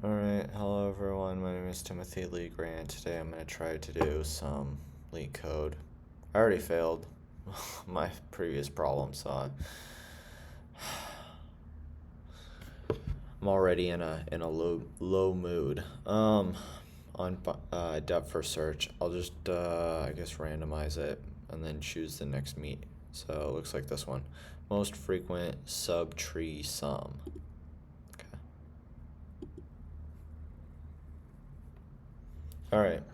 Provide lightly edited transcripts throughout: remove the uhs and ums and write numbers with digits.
Alright, hello everyone, my name is Timothy Lee Grant. Today I'm going to try to do some Leetcode. I already failed my previous problem, so I'm already in a low mood. On depth first search, I'll just I guess randomize it and then choose the next meet. So it looks like this one. Most frequent subtree sum. Alright,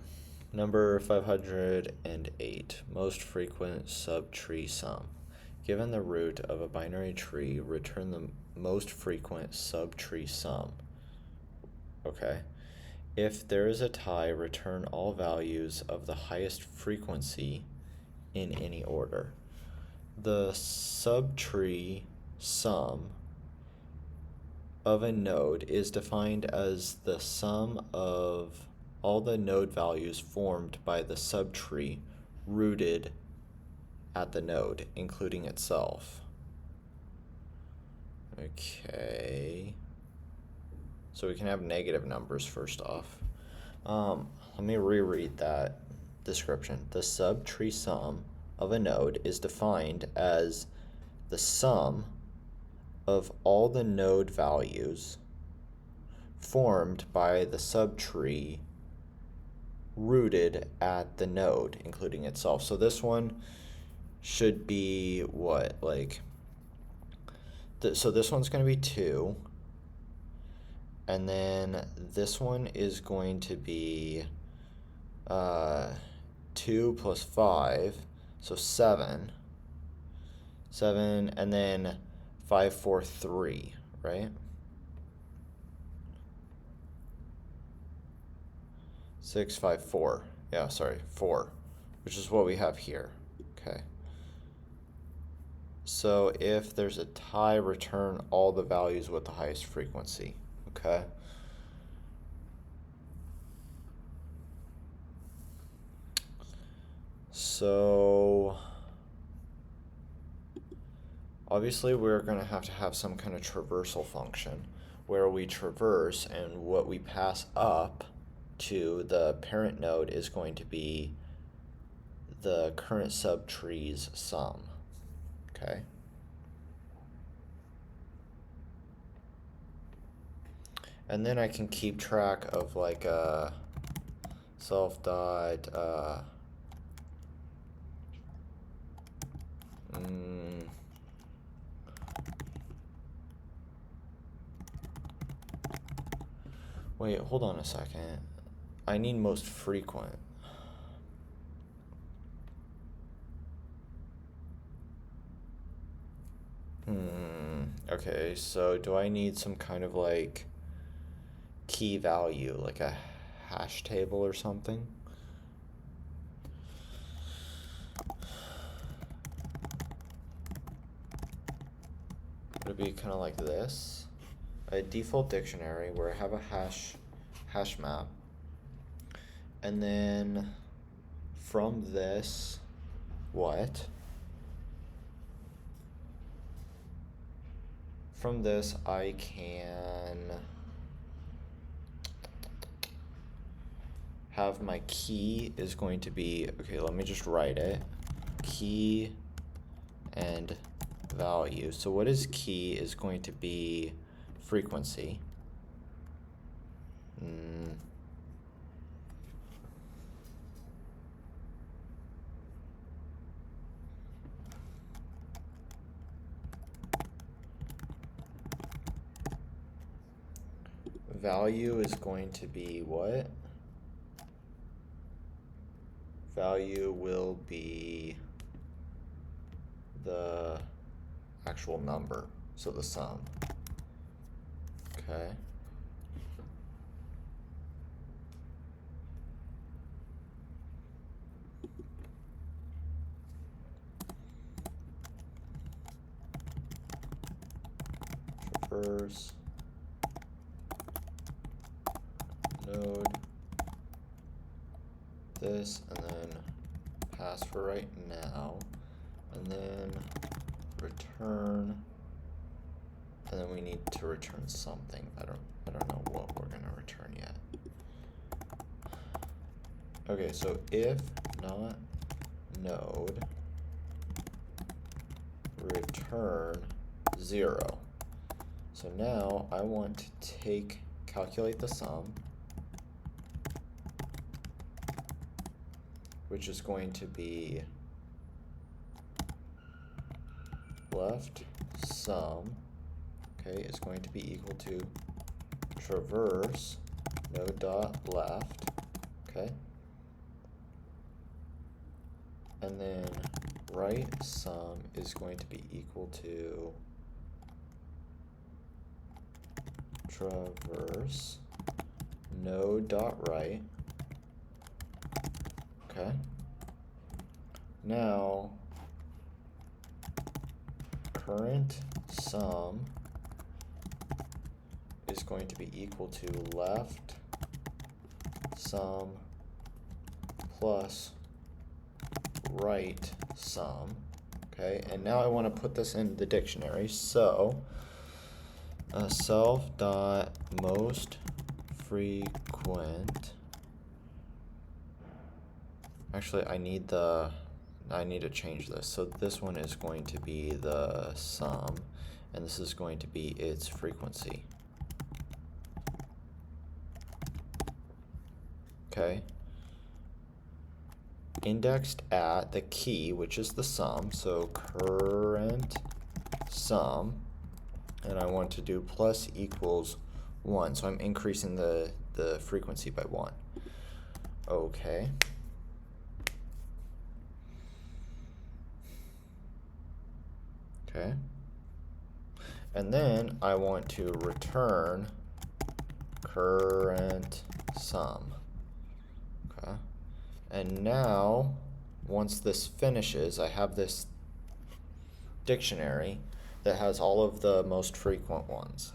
number 508, most frequent subtree sum. Given the root of a binary tree, return the most frequent subtree sum. Okay. If there is a tie, return all values of the highest frequency in any order. The subtree sum of a node is defined as the sum of all the node values formed by the subtree rooted at the node, including itself. Okay. So we can have negative numbers first off. Let me reread that description. The subtree sum of a node is defined as the sum of all the node values formed by the subtree rooted at the node, including itself. So this one should be what? So this one's going to be 2. And then this one is going to be 2 plus 5, so 7. 7, and then 5, 4, 3, right? 6, 5, 4. Yeah, sorry, 4, which is what we have here. Okay. So if there's a tie, return all the values with the highest frequency. Okay. So obviously we're going to have some kind of traversal function where we traverse, and what we pass up to the parent node is going to be the current subtree's sum. Okay. And then I can keep track of like self dot wait, hold on a second. I need most frequent. Okay, so do I need some kind of like key value, like a hash table or something? Would it be kind of like this? A default dictionary where I have a hash map, and then from this, what? From this I can have my key is going to be, okay, let me just write it. Key and value. So what is key is going to be frequency. Value is going to be what? Value will be the actual number, so the sum. Okay. Traverse node this, and then pass for right now, and then return, and then we need to return something. I don't know what we're gonna return yet. Okay, so if not node return 0. So now I want to calculate the sum, which is going to be left sum, okay, is going to be equal to traverse node dot left, okay, and then right sum is going to be equal to traverse node dot right, okay. Now current sum is going to be equal to left sum plus right sum, okay, and now I want to put this in the dictionary, so self dot most frequent, actually I need to change this, so this one is going to be the sum and this is going to be its frequency, okay, indexed at the key, which is the sum, so current sum, and I want to do plus equals 1, so I'm increasing the frequency by 1. Okay. Okay. And then I want to return current sum. Okay. And now, once this finishes, I have this dictionary that has all of the most frequent ones.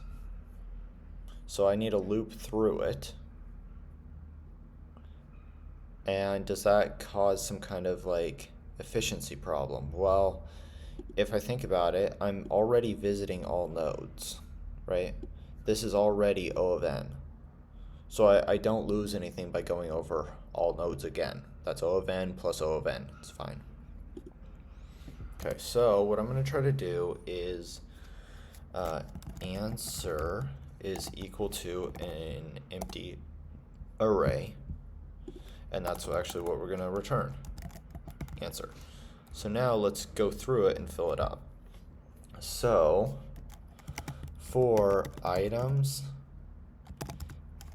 So I need to loop through it. And does that cause some kind of like efficiency problem? Well, if I think about it, I'm already visiting all nodes, right? This is already O of n. So I don't lose anything by going over all nodes again. That's O of n plus O of n. It's fine. Okay, so what I'm going to try to do is answer is equal to an empty array. And that's actually what we're going to return, answer. So now let's go through it and fill it up. So for items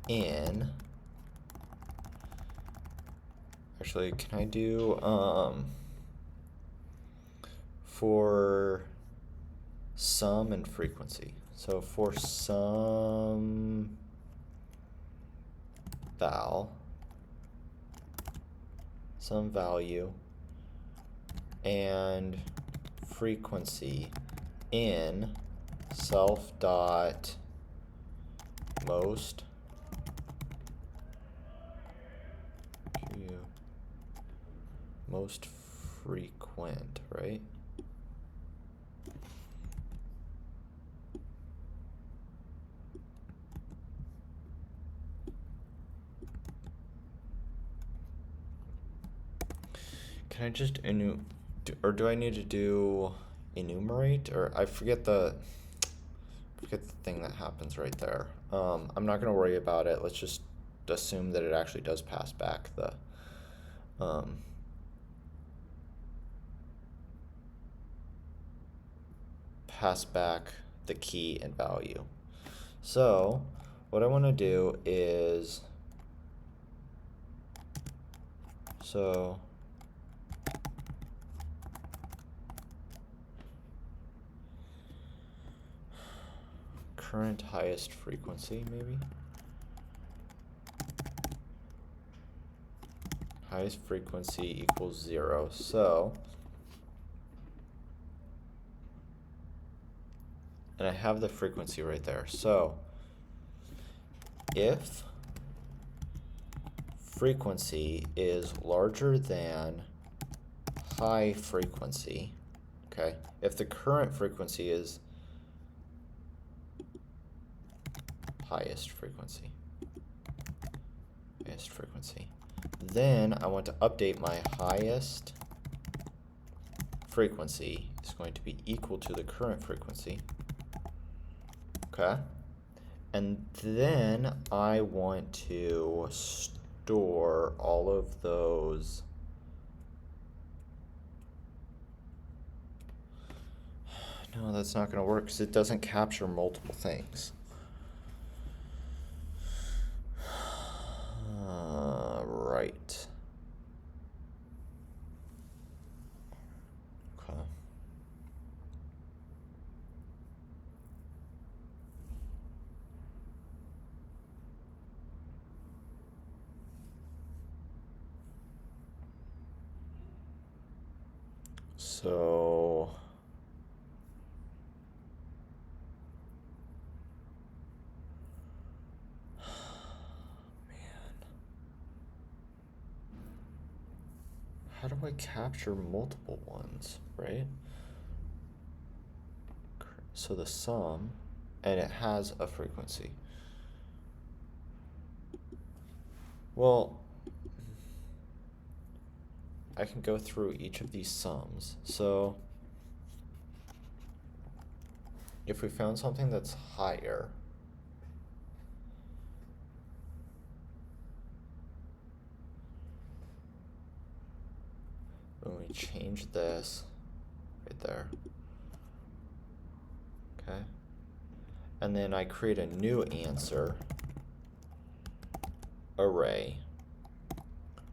in, actually can I do, for sum and frequency. So for sum value and frequency in self dot most frequent, right? Can I just do I need to do enumerate, or I forget the thing that happens right there. I'm not gonna worry about it. Let's just assume that it actually does pass back the key and value. So what I want to do is current highest frequency, maybe. Highest frequency equals 0. So, and I have the frequency right there. So, if frequency is larger than high frequency, okay, if the current frequency is highest frequency, highest frequency. Then I want to update my highest frequency is going to be equal to the current frequency. Okay. And then I want to store all of those. No, that's not going to work because it doesn't capture multiple things. Right. Okay. So how do I capture multiple ones, right? So the sum, and it has a frequency. Well, I can go through each of these sums. So if we found something that's higher, when we change this right there, okay, and then I create a new answer array,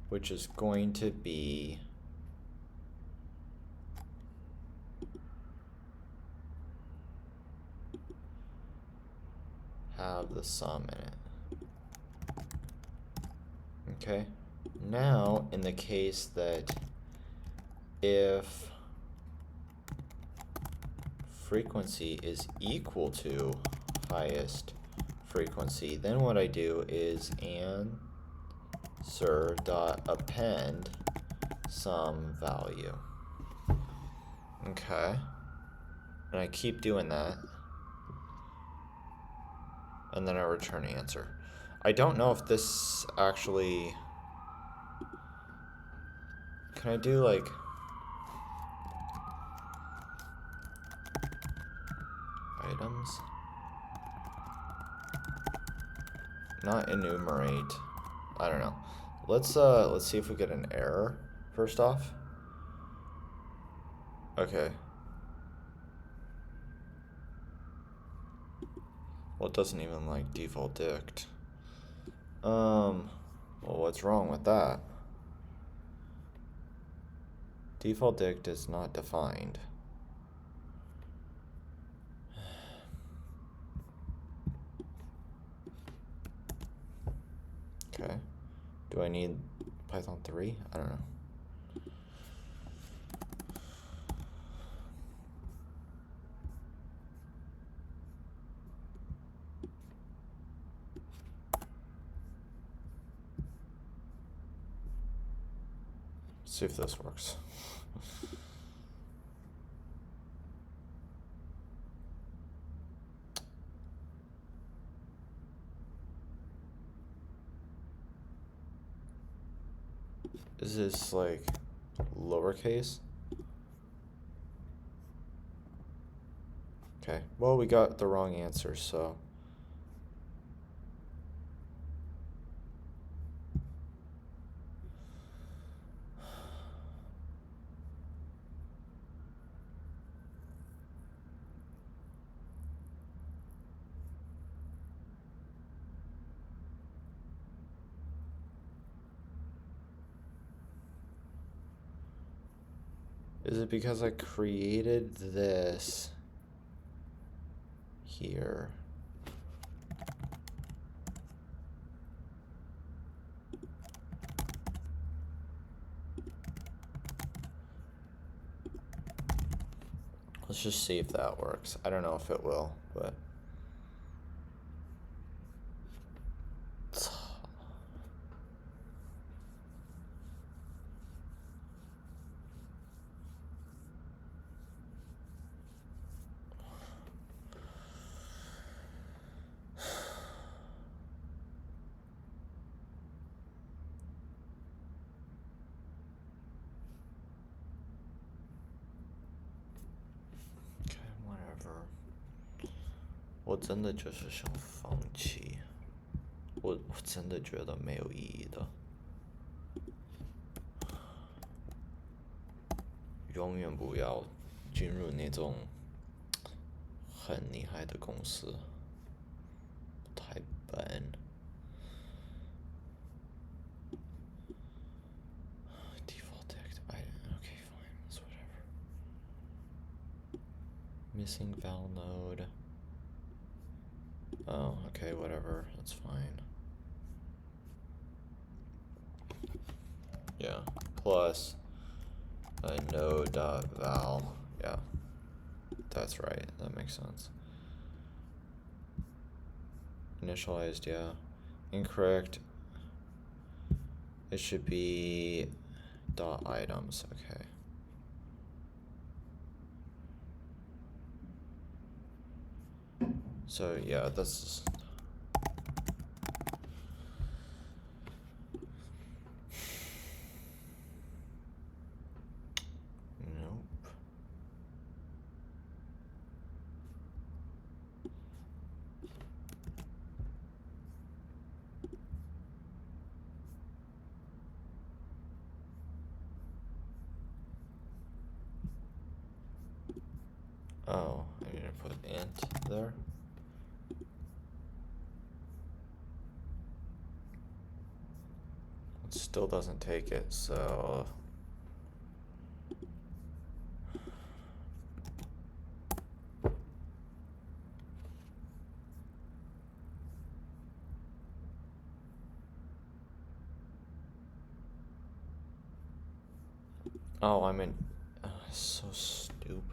which is going to be have the sum in it. Okay, now in the case that if frequency is equal to highest frequency, then what I do is answer.append some value. Okay, and I keep doing that, and then I return answer. I don't know if this actually, can I do like items? Not enumerate. I don't know. Let's see if we get an error first off. Okay. Well, it doesn't even like default dict. Well, what's wrong with that? Default dict is not defined. Okay. Do I need Python 3? I don't know. See if this works. Is this like lowercase? Okay, well, we got the wrong answer, so. Is it because I created this here? Let's just see if that works. I don't know if it will, but. 我真的就是想放弃，我真的觉得没有意义的，永远不要进入那种很厉害的公司，太笨。Default text item. Okay, fine. It's whatever. Missing val node. Oh, okay, whatever. That's fine. Yeah. Plus node.val. Yeah. That's right. That makes sense. Initialized, yeah. Incorrect. It should be dot items. Okay. So yeah, that's nope. Oh, I need to put int there. It still doesn't take it, so oh, I'm in. So stupid.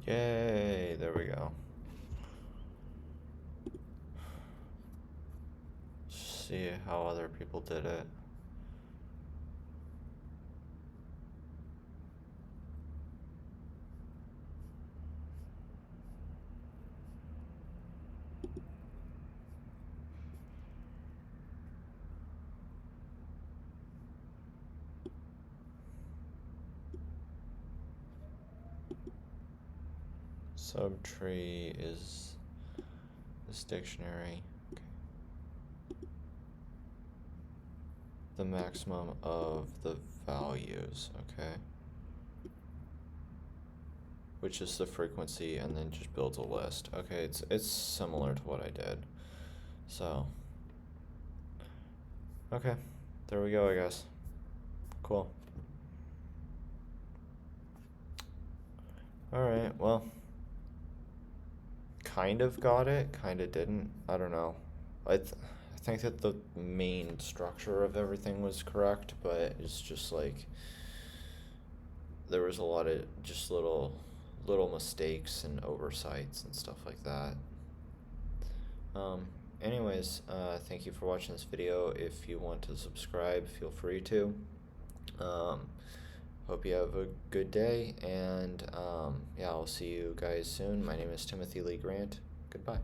Yay, there we go. See how other people did it. Subtree is this dictionary. Okay. The maximum of the values, okay. Which is the frequency, and then just builds a list. Okay, it's similar to what I did. So okay, there we go, I guess. Cool. Alright, well, kind of got it, kind of didn't. I don't know. I think that the main structure of everything was correct, but it's just like there was a lot of just little mistakes and oversights and stuff like that. Anyways, thank you for watching this video. If you want to subscribe, feel free to. Hope you have a good day, and yeah, I'll see you guys soon. My name is Timothy Lee Grant. Goodbye.